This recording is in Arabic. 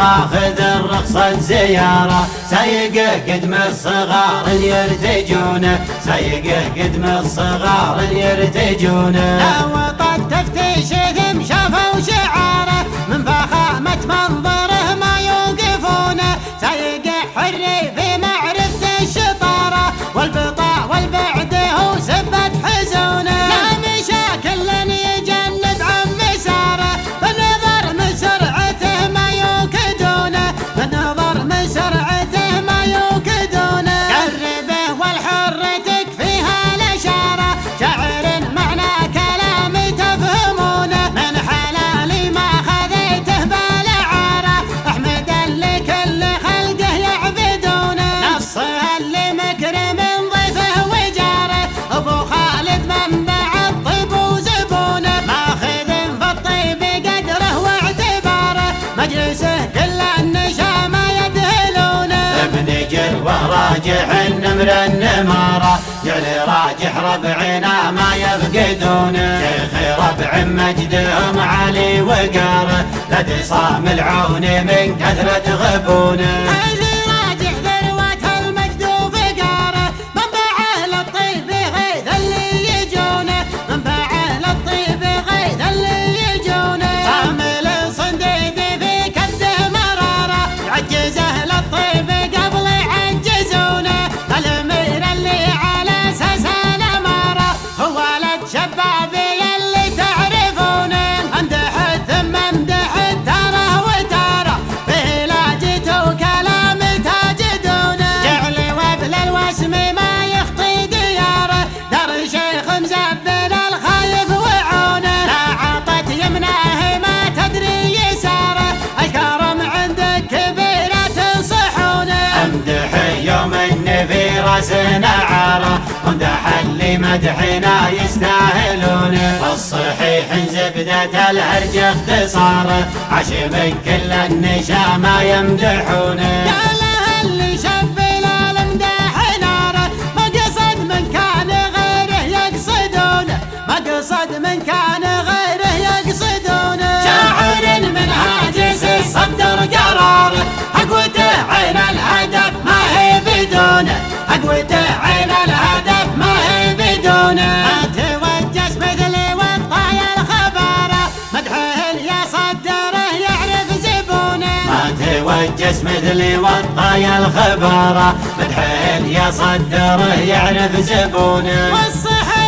ماخذ الرخصة زيارة، سايقه قدم الصغار يرتجونه، سايقه قدم الصغار يرتجونه. لو تفتيش ثم شافوا شعاره، من فخامة منظره ما يوقفونه، سايقه حري في معرفة الشطارة، والبطاء والبعد هو سبة حزونه. لا مشاكل يجنب عن مساره، بالنظر من سرعته ما يوكدونه، بالنظر من سرعته ما يوكدونه. قربه والحر تكفيها الاشاره، شاعر معنى كلام تفهمونه، من حلالي ما خذيته بالعاره، احمدا لكل خلقه يعبدونه. نصها اللي مكرم ضيفه وجاره، ابو خالد منبع الطيب وزبونه، ماخذ في الطيب قدره واعتباره، مجلسه كل النشا ما يدهلونه. ابن جلوه راجح النمر النماره، جعل راجح ربعنا ما يفقدونه، شيخ ربع مجدهم علي وقاره، لدي صام العون من كثرة غبونه. علي راجح ذروة المجد وفقاره، منبعه للطيب غيث اللي يجونه، منبعه للطيب غيث اللي يجونه. صامل صنديد في كده مراره، يعجزه للطيب قبل يعجزونه، الامير اللي على اساس الاماره، هو ولد شبابي اللي تعرفونه، امدح ثم امدح تاره وتاره، به لاجته وكلام تجدونه، جعل وبل الوسم ما يخطي دياره، دار شيخ مزبل الخايف وعونه، لا عطت يمناه ما تدري يساره، الكرم عندك كبيرة تنصحونه. امدح يوم النفي راسنا عاره، وامدح اللي مدحنا يستاهلونه، الصحيح زبدة الهرج اختصاره، عاش من كل النشا ما يمدحونه. قالها اللي شبل المداح ناره، ما قصد من كان غيره يقصدونه، ما قصد من كان غيره يقصدونه. شاعر من هاجس الصدر قراره، حقوته عين الهدف ما هي بدونه، حقوته عين الهدف ما هي بدونه. ما توجس مثل والطايا الخباره، مدحه يا صدره يعرف زبونه، ما توجس مثلي والطايا الخباره، مدحه يا صدره يعرف زبونه. والصحة